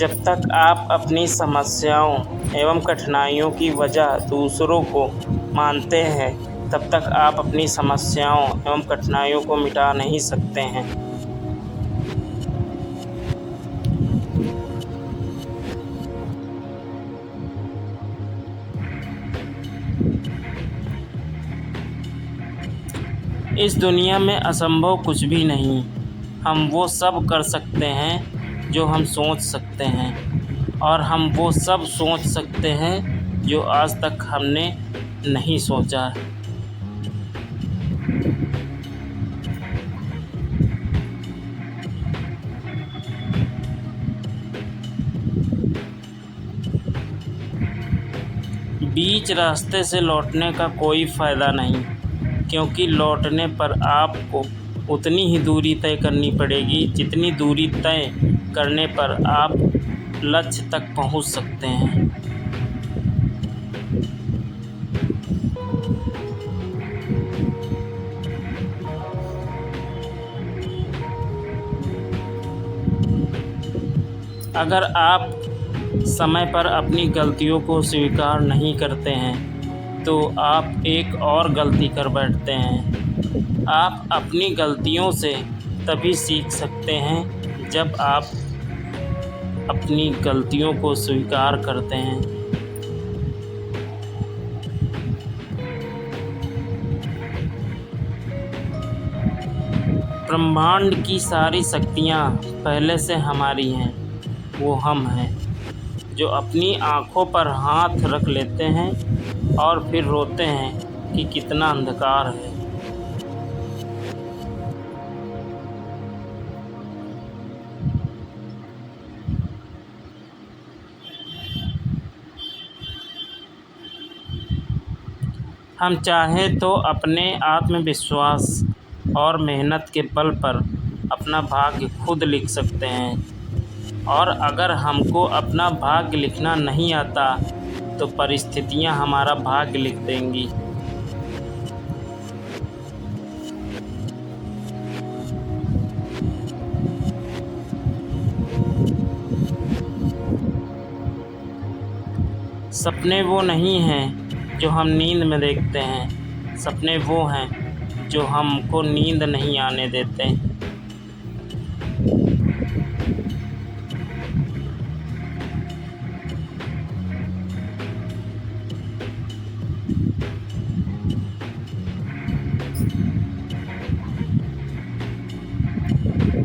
जब तक आप अपनी समस्याओं एवं कठिनाइयों की वजह दूसरों को मानते हैं, तब तक आप अपनी समस्याओं एवं कठिनाइयों को मिटा नहीं सकते हैं। इस दुनिया में असंभव कुछ भी नहीं। हम वो सब कर सकते हैं जो हम सोच सकते हैं, और हम वो सब सोच सकते हैं जो आज तक हमने नहीं सोचा। बीच रास्ते से लौटने का कोई फ़ायदा नहीं, क्योंकि लौटने पर आपको उतनी ही दूरी तय करनी पड़ेगी जितनी दूरी तय करने पर आप लक्ष्य तक पहुंच सकते हैं। अगर आप समय पर अपनी गलतियों को स्वीकार नहीं करते हैं तो आप एक और गलती कर बैठते हैं। आप अपनी गलतियों से तभी सीख सकते हैं जब आप अपनी गलतियों को स्वीकार करते हैं। ब्रह्मांड की सारी शक्तियाँ पहले से हमारी हैं। वो हम हैं जो अपनी आँखों पर हाथ रख लेते हैं और फिर रोते हैं कि कितना अंधकार है। हम चाहें तो अपने आत्मविश्वास और मेहनत के बल पर अपना भाग्य खुद लिख सकते हैं, और अगर हमको अपना भाग्य लिखना नहीं आता तो परिस्थितियां हमारा भाग्य लिख देंगी। सपने वो नहीं हैं जो हम नींद में देखते हैं, सपने वो हैं जो हमको नींद नहीं आने देते।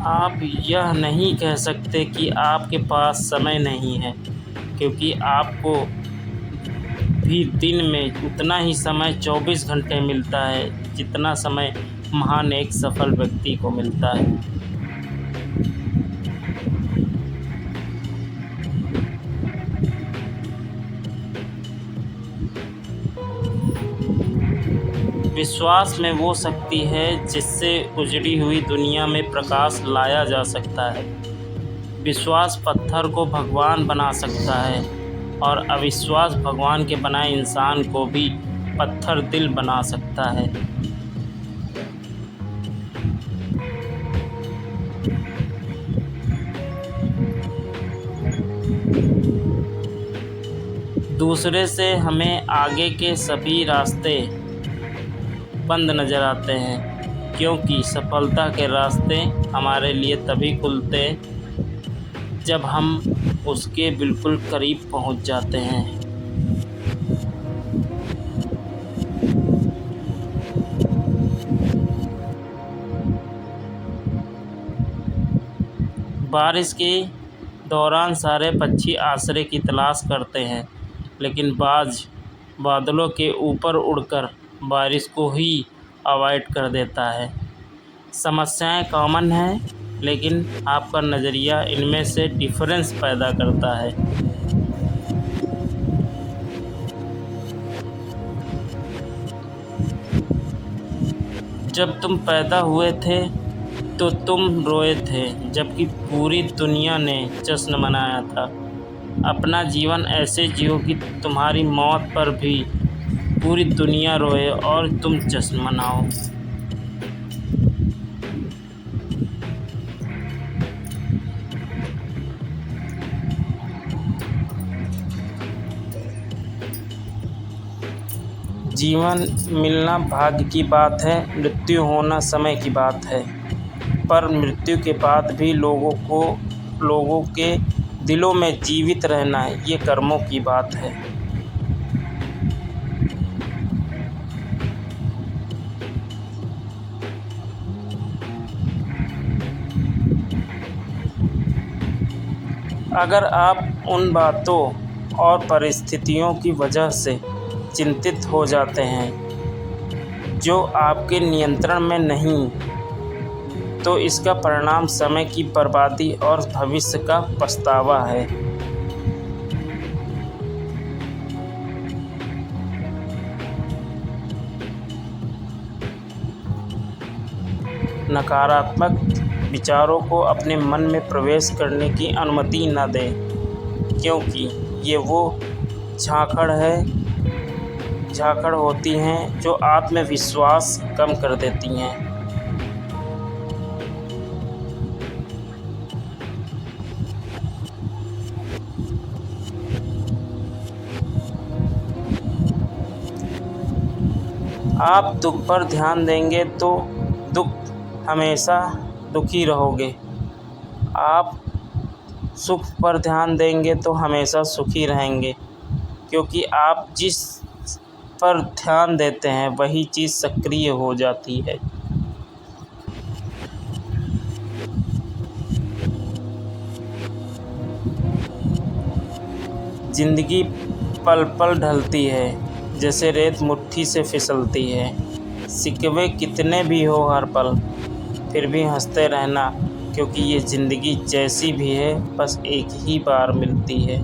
आप यह नहीं कह सकते कि आपके पास समय नहीं है, क्योंकि आपको भी दिन में उतना ही समय 24 घंटे मिलता है जितना समय महान एक सफल व्यक्ति को मिलता है। विश्वास में वो शक्ति है जिससे उजड़ी हुई दुनिया में प्रकाश लाया जा सकता है। विश्वास पत्थर को भगवान बना सकता है, और अविश्वास भगवान के बनाए इंसान को भी पत्थर दिल बना सकता है। दूसरे से हमें आगे के सभी रास्ते बंद नज़र आते हैं, क्योंकि सफलता के रास्ते हमारे लिए तभी खुलते जब हम उसके बिल्कुल करीब पहुंच जाते हैं। बारिश के दौरान सारे पक्षी आश्रय की तलाश करते हैं, लेकिन बाज बादलों के ऊपर उड़कर बारिश को ही अवॉइड कर देता है। समस्याएं कॉमन हैं, लेकिन आपका नज़रिया इनमें से डिफरेंस पैदा करता है। जब तुम पैदा हुए थे तो तुम रोए थे, जबकि पूरी दुनिया ने जश्न मनाया था। अपना जीवन ऐसे जियो कि तुम्हारी मौत पर भी पूरी दुनिया रोए और तुम जश्न मनाओ। जीवन मिलना भाग्य की बात है, मृत्यु होना समय की बात है। पर मृत्यु के बाद भी लोगों के दिलों में जीवित रहना ये कर्मों की बात है। अगर आप उन बातों और परिस्थितियों की वजह से चिंतित हो जाते हैं जो आपके नियंत्रण में नहीं, तो इसका परिणाम समय की बर्बादी और भविष्य का पछतावा है। नकारात्मक विचारों को अपने मन में प्रवेश करने की अनुमति न दें, क्योंकि ये वो झाकड़ होती हैं जो आत्मविश्वास कम कर देती हैं। आप दुख पर ध्यान देंगे तो हमेशा दुखी रहोगे। आप सुख पर ध्यान देंगे तो हमेशा सुखी रहेंगे, क्योंकि आप जिस पर ध्यान देते हैं वही चीज़ सक्रिय हो जाती है। जिंदगी पल पल ढलती है, जैसे रेत मुट्ठी से फिसलती है। शिकवे कितने भी हो हर पल, फिर भी हंसते रहना, क्योंकि ये ज़िंदगी जैसी भी है बस एक ही बार मिलती है।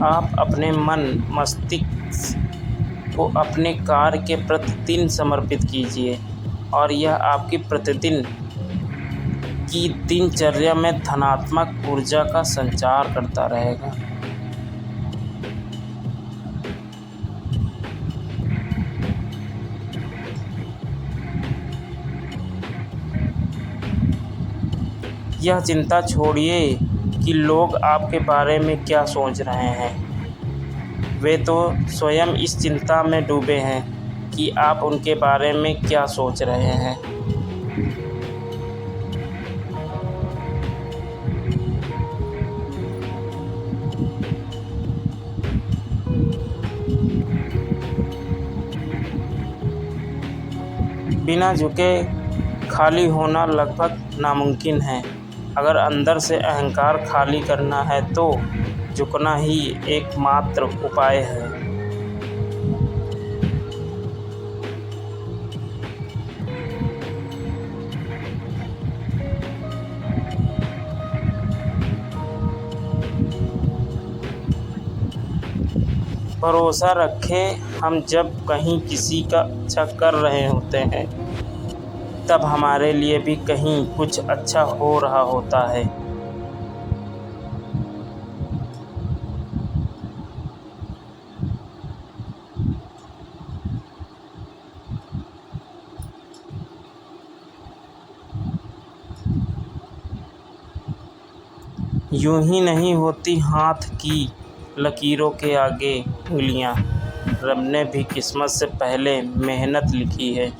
आप अपने मन मस्तिष्क को अपने कार्य के प्रतिदिन समर्पित कीजिए और यह आपकी प्रतिदिन की दिनचर्या में धनात्मक ऊर्जा का संचार करता रहेगा। यह चिंता छोड़िए कि लोग आपके बारे में क्या सोच रहे हैं। वे तो स्वयं इस चिंता में डूबे हैं कि आप उनके बारे में क्या सोच रहे हैं। बिना झुके खाली होना लगभग नामुमकिन है। अगर अंदर से अहंकार खाली करना है तो झुकना ही एकमात्र उपाय है। भरोसा रखें, हम जब कहीं किसी का अच्छा कर रहे होते हैं तब हमारे लिए भी कहीं कुछ अच्छा हो रहा होता है। यूं ही नहीं होती हाथ की लकीरों के आगे उंगलियां, रब ने भी किस्मत से पहले मेहनत लिखी है।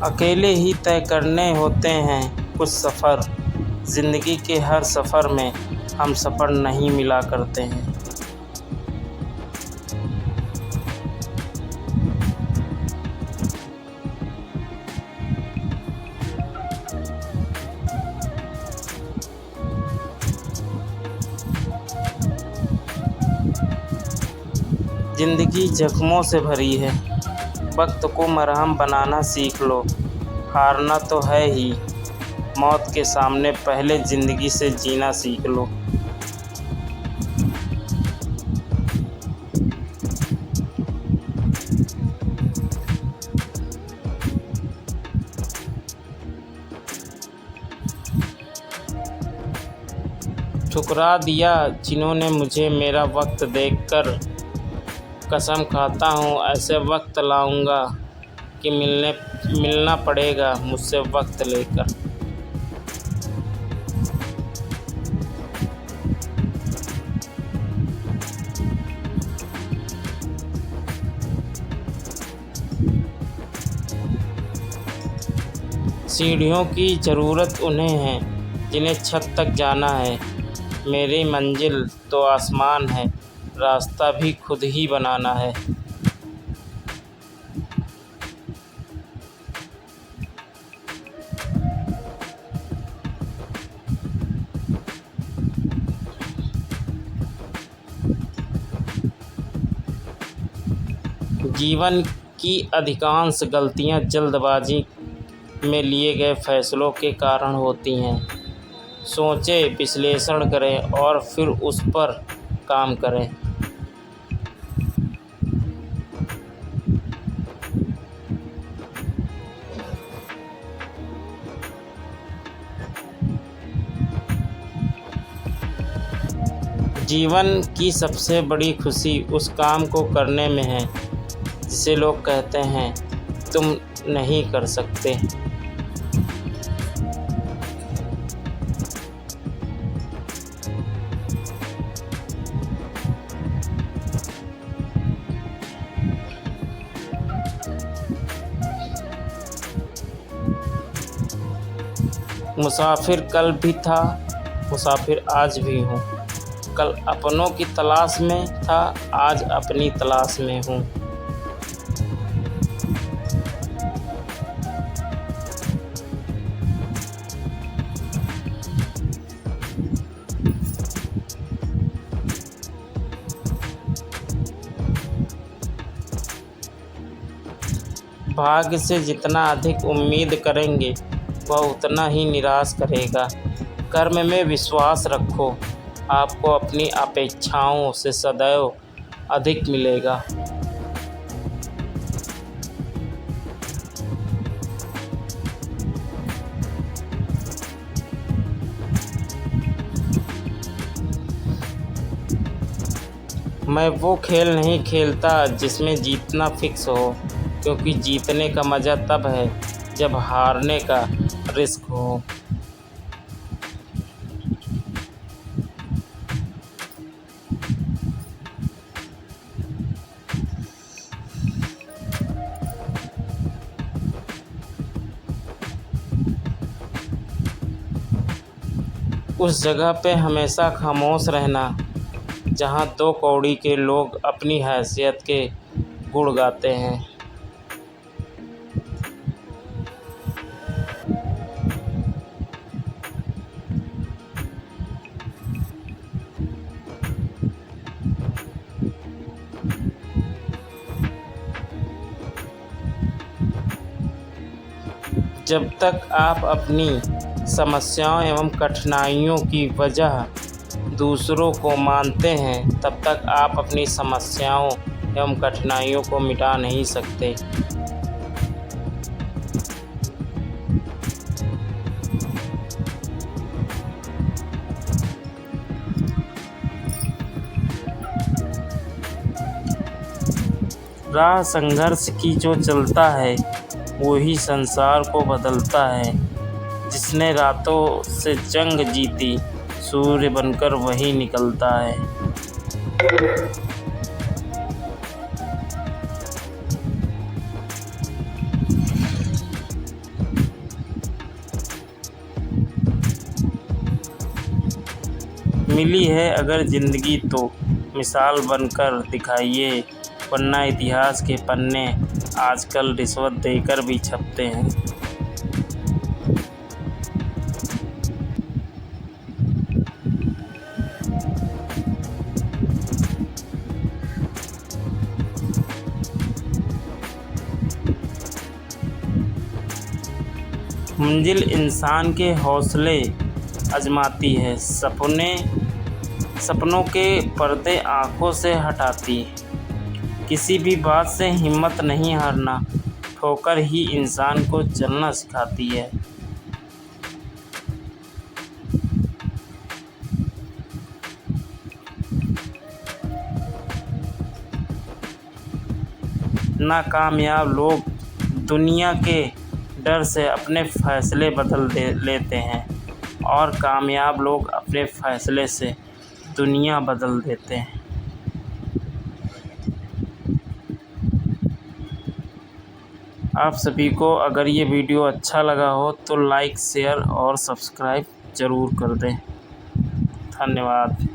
अकेले ही तय करने होते हैं कुछ सफ़र, ज़िंदगी के हर सफ़र में हम सफ़र नहीं मिला करते हैं। ज़िंदगी जख्मों से भरी है, वक्त को मरहम बनाना सीख लो। हारना तो है ही, मौत के सामने पहले ज़िंदगी से जीना सीख लो। ठुकरा दिया जिन्होंने मुझे मेरा वक्त देखकर। कसम खाता हूँ ऐसे वक्त लाऊंगा कि मिलना पड़ेगा मुझसे वक्त लेकर। सीढ़ियों की ज़रूरत उन्हें है जिन्हें छत तक जाना है। मेरी मंजिल तो आसमान है, रास्ता भी खुद ही बनाना है। जीवन की अधिकांश गलतियां जल्दबाजी में लिए गए फैसलों के कारण होती हैं। सोचें, विश्लेषण करें और फिर उस पर काम करें। जीवन की सबसे बड़ी खुशी उस काम को करने में है जिसे लोग कहते हैं तुम नहीं कर सकते। मुसाफिर कल भी था, मुसाफिर आज भी हूँ। कल अपनों की तलाश में था, आज अपनी तलाश में हूँ। भाग्य से जितना अधिक उम्मीद करेंगे वह उतना ही निराश करेगा। कर्म में विश्वास रखो, आपको अपनी अपेक्षाओं से सदैव अधिक मिलेगा। मैं वो खेल नहीं खेलता जिसमें जीतना फिक्स हो, क्योंकि जीतने का मज़ा तब है जब हारने का रिस्क हो। उस जगह पे हमेशा खामोश रहना जहाँ दो कौड़ी के लोग अपनी हैसियत के गुण गाते हैं। जब तक आप अपनी समस्याओं एवं कठिनाइयों की वजह दूसरों को मानते हैं, तब तक आप अपनी समस्याओं एवं कठिनाइयों को मिटा नहीं सकते। राह संघर्ष की जो चलता है वही संसार को बदलता है। जिसने रातों से जंग जीती, सूर्य बनकर वही निकलता है। मिली है अगर ज़िंदगी तो मिसाल बनकर दिखाइए, वरना इतिहास के पन्ने आजकल रिश्वत देकर भी छपते हैं। मंजिल इंसान के हौसले आजमाती है, सपनों के पर्दे आँखों से हटाती। किसी भी बात से हिम्मत नहीं हारना, ठोकर ही इंसान को चलना सिखाती है। नाकामयाब लोग दुनिया के डर से अपने फ़ैसले बदल लेते हैं और कामयाब लोग अपने फ़ैसले से दुनिया बदल देते हैं। आप सभी को अगर ये वीडियो अच्छा लगा हो तो लाइक, शेयर और सब्सक्राइब ज़रूर कर दें। धन्यवाद।